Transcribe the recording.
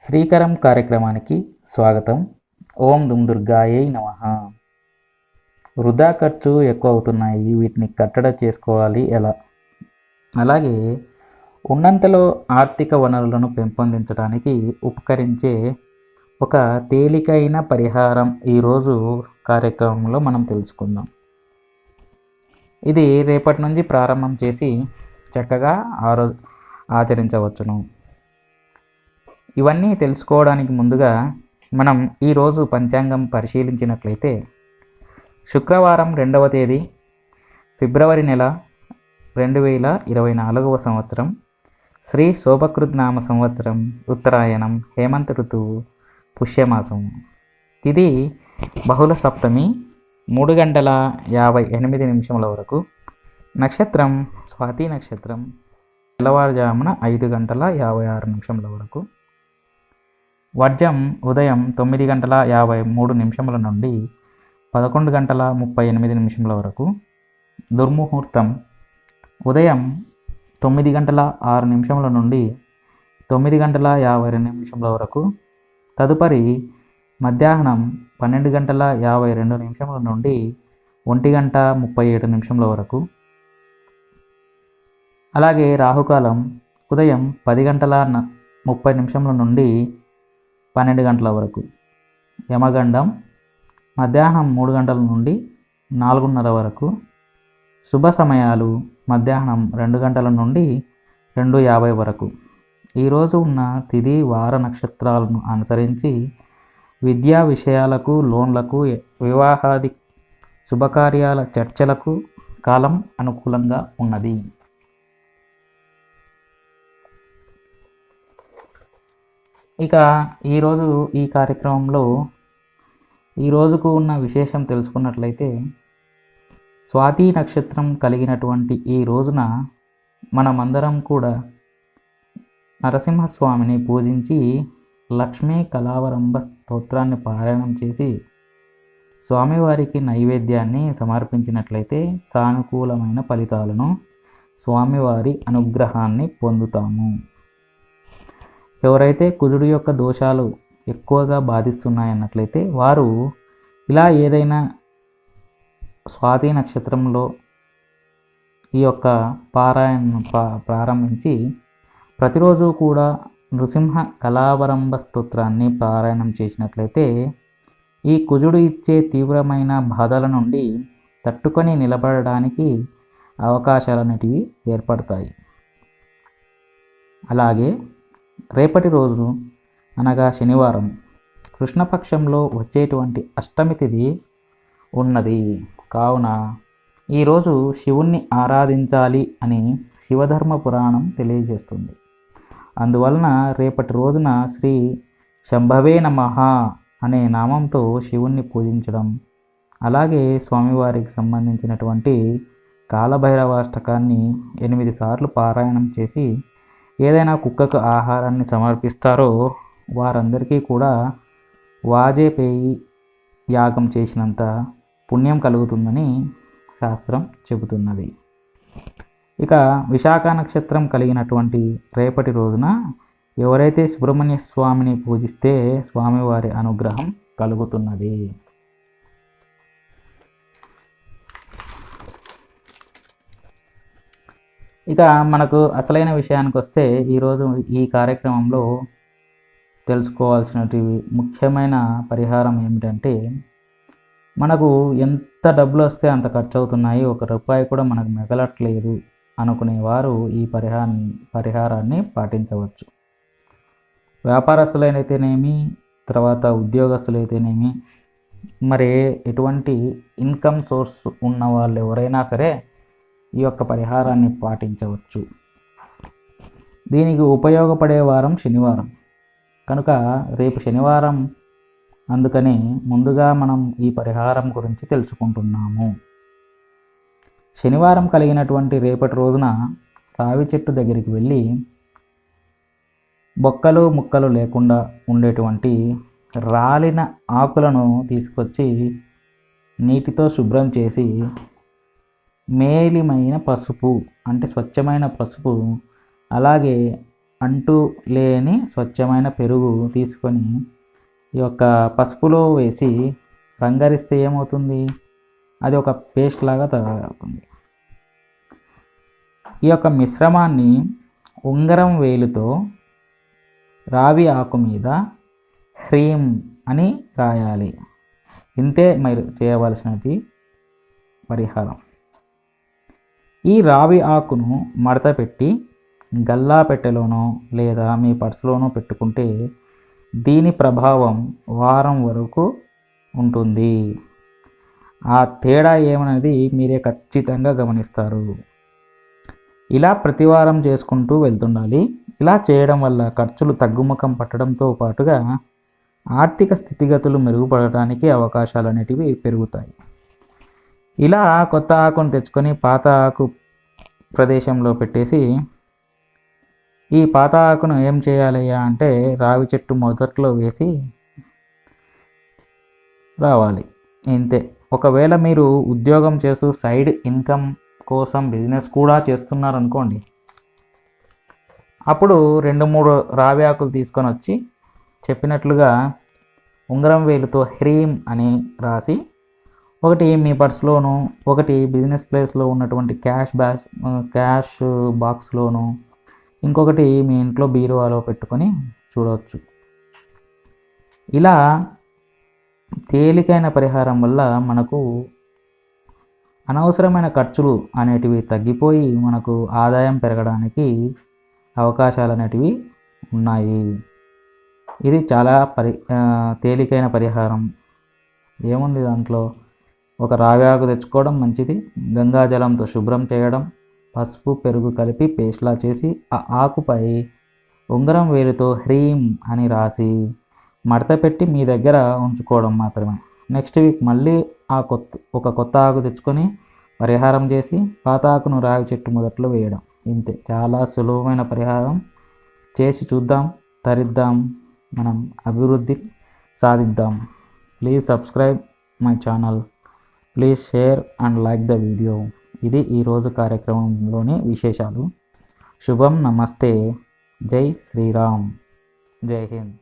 శ్రీకరం కార్యక్రమానికి స్వాగతం. ఓం దుమ్ దుర్గాయై నమః. వృధా ఖర్చు ఎక్కువ అవుతున్నాయి, వీటిని కట్టడి చేసుకోవాలి ఎలా? అలాగే ఉన్నంతలో ఆర్థిక వనరులను పెంపొందించడానికి ఉపకరించే ఒక తేలికైన పరిహారం ఈరోజు కార్యక్రమంలో మనం తెలుసుకుందాం. ఇది రేపటి నుంచి ప్రారంభం చేసి చక్కగా ఆచరించవచ్చును. ఇవన్నీ తెలుసుకోవడానికి ముందుగా మనం ఈరోజు పంచాంగం పరిశీలించినట్లయితే శుక్రవారం 2వ తేదీ ఫిబ్రవరి నెల 2024వ సంవత్సరం, శ్రీ శోభకృత్ నామ సంవత్సరం, ఉత్తరాయణం, హేమంత ఋతువు, పుష్యమాసం, తిథి బహుళ సప్తమి 3:58 వరకు, నక్షత్రం స్వాతి నక్షత్రం, తెల్లవారుజామున 5:56 వరకు, వర్జం ఉదయం 9:53 నుండి 11:38 వరకు, దుర్ముహూర్తం ఉదయం 9:06 నుండి 9:52 వరకు, తదుపరి మధ్యాహ్నం 12:52 నుండి 1:37 వరకు, అలాగే రాహుకాలం ఉదయం 10:30 నుండి 12 గంటల వరకు, యమగండం మధ్యాహ్నం 3 గంటల నుండి 4:30 వరకు, శుభ సమయాలు మధ్యాహ్నం 2 గంటల నుండి 2:50 వరకు. ఈరోజు ఉన్న తిథి వార నక్షత్రాలను అనుసరించి విద్యా విషయాలకు, లోన్లకు, వివాహాది శుభకార్యాల చర్చలకు కాలం అనుకూలంగా ఉన్నది. ఇక ఈరోజు ఈ కార్యక్రమంలో ఈ రోజుకు ఉన్న విశేషం తెలుసుకున్నట్లయితే, స్వాతి నక్షత్రం కలిగినటువంటి ఈ రోజున మనమందరం కూడా నరసింహస్వామిని పూజించి లక్ష్మీ కళావరంభ స్తోత్రాన్ని పారాయణం చేసి స్వామివారికి నైవేద్యాన్ని సమర్పించినట్లయితే సానుకూలమైన ఫలితాలను, స్వామివారి అనుగ్రహాన్ని పొందుతాము. ఎవరైతే కుజుడి యొక్క దోషాలు ఎక్కువగా బాధిస్తున్నాయన్నట్లయితే వారు ఇలా ఏదైనా స్వాతి నక్షత్రంలో ఈ యొక్క పారాయణను ప్రారంభించి ప్రతిరోజు కూడా నృసింహ కళావరంభ స్తోత్రాన్ని పారాయణం చేసినట్లయితే ఈ కుజుడు ఇచ్చే తీవ్రమైన బాధల నుండి తట్టుకొని నిలబడడానికి అవకాశాలనేటివి ఏర్పడతాయి. అలాగే రేపటి రోజు అనగా శనివారం కృష్ణపక్షంలో వచ్చేటువంటి అష్టమి తిథి ఉన్నది. కావున ఈరోజు శివుణ్ణి ఆరాధించాలి అని శివధర్మ పురాణం తెలియజేస్తుంది. అందువలన రేపటి రోజున శ్రీ శంభవే నమః అనే నామంతో శివుణ్ణి పూజించడం, అలాగే స్వామివారికి సంబంధించినటువంటి కాలభైరవాష్టకాన్ని 8 సార్లు పారాయణం చేసి ఏదైనా కుక్కకు ఆహారాన్ని సమర్పిస్తారో వారందరికీ కూడా వాజపేయి యాగం చేసినంత పుణ్యం కలుగుతుందని శాస్త్రం చెబుతున్నది. ఇక విశాఖ నక్షత్రం కలిగినటువంటి రేపటి రోజున ఎవరైతే సుబ్రహ్మణ్య స్వామిని పూజిస్తే స్వామివారి అనుగ్రహం కలుగుతున్నది. ఇక మనకు అసలైన విషయానికి వస్తే ఈరోజు ఈ కార్యక్రమంలో తెలుసుకోవాల్సినటువంటి ముఖ్యమైన పరిహారం ఏమిటంటే, మనకు ఎంత డబ్బులు వస్తే అంత ఖర్చు అవుతున్నాయి, 1 రూపాయి కూడా మనకు మిగలట్లేదు అనుకునేవారు ఈ పరిహారాన్ని పాటించవచ్చు. వ్యాపారస్తులైతేనేమి, తర్వాత ఉద్యోగస్తులైతేనేమి, మరి ఎటువంటి ఇన్కమ్ సోర్స్ ఉన్న వాళ్ళు ఎవరైనా సరే ఈ యొక్క పరిహారాన్ని పాటించవచ్చు. దీనికి ఉపయోగపడే వారం శనివారం కనుక రేపు శనివారం, అందుకని ముందుగా మనం ఈ పరిహారం గురించి తెలుసుకుంటున్నాము. శనివారం కలిగినటువంటి రేపటి రోజున రావి చెట్టు దగ్గరికి వెళ్ళి బొక్కలు ముక్కలు లేకుండా ఉండేటువంటి రాలిన ఆకులను తీసుకొచ్చి నీటితో శుభ్రం చేసి మేలిమైన పసుపు అంటే స్వచ్ఛమైన పసుపు, అలాగే అంటు లేని స్వచ్ఛమైన పెరుగు తీసుకొని ఈ యొక్క పసుపులో వేసి రంగరిస్తే ఏమవుతుంది, అది ఒక పేస్ట్ లాగా తయారవుతుంది. ఈ యొక్క మిశ్రమాన్ని ఉంగరం వేలుతో రావి ఆకు మీద హ్రీం అని రాయాలి. ఇంతే మీరు చేయవలసినది పరిహారం. ఈ రావి ఆకును మడత పెట్టి గల్లా పెట్టెలోనో లేదా మీ పర్సులోనో పెట్టుకుంటే దీని ప్రభావం వారం వరకు ఉంటుంది. ఆ తేడా ఏమనేది మీరే ఖచ్చితంగా గమనిస్తారు. ఇలా ప్రతివారం చేసుకుంటూ వెళ్తుండాలి. ఇలా చేయడం వల్ల ఖర్చులు తగ్గుముఖం పట్టడంతో పాటుగా ఆర్థిక స్థితిగతులు మెరుగుపడటానికి అవకాశాలు అనేటివి పెరుగుతాయి. ఇలా కొత్త ఆకును తెచ్చుకొని పాత ఆకు ప్రదేశంలో పెట్టేసి ఈ పాత ఆకును ఏం చేయాలయ్యా అంటే రావి చెట్టు మొదట్లో వేసి రావాలి. ఇంతే. ఒకవేళ మీరు ఉద్యోగం చేస్తూ సైడ్ ఇన్కమ్ కోసం బిజినెస్ కూడా చేస్తున్నారనుకోండి, అప్పుడు 2-3 రావి ఆకులు తీసుకొని వచ్చి చెప్పినట్లుగా ఉంగరం వేలుతో హ్రీం అని రాసి ఒకటి మీ పర్స్లోను, ఒకటి బిజినెస్ ప్లేస్లో ఉన్నటువంటి క్యాష్ బాక్స్లోను, ఇంకొకటి మీ ఇంట్లో బీరువాలో పెట్టుకొని చూడవచ్చు. ఇలా తేలికైన పరిహారం వల్ల మనకు అనవసరమైన ఖర్చులు అనేటివి తగ్గిపోయి మనకు ఆదాయం పెరగడానికి అవకాశాలు అనేటివి ఉన్నాయి. ఇది చాలా తేలికైన పరిహారం. ఏముంది దాంట్లో, ఒక రావి ఆకు తెచ్చుకోవడం మంచిది, గంగాజలంతో శుభ్రం చేయడం, పసుపు పెరుగు కలిపి పేస్ట్లా చేసి ఆ ఆకుపై ఉంగరం వేలుతో హ్రీం అని రాసి మడత పెట్టి మీ దగ్గర ఉంచుకోవడం మాత్రమే. నెక్స్ట్ వీక్ మళ్ళీ ఒక కొత్త ఆకు తెచ్చుకొని పరిహారం చేసి పాత ఆకును రావి చెట్టు మొదట్లో వేయడం. ఇంతే. చాలా సులభమైన పరిహారం. చేసి చూద్దాం, తరిద్దాం, మనం అభివృద్ధి సాధిద్దాం. Please subscribe my channel. Please share and like the video. ఇది ఈరోజు కార్యక్రమంలోని విశేషాలు. శుభం. నమస్తే. జై శ్రీరామ్. జై హింద్.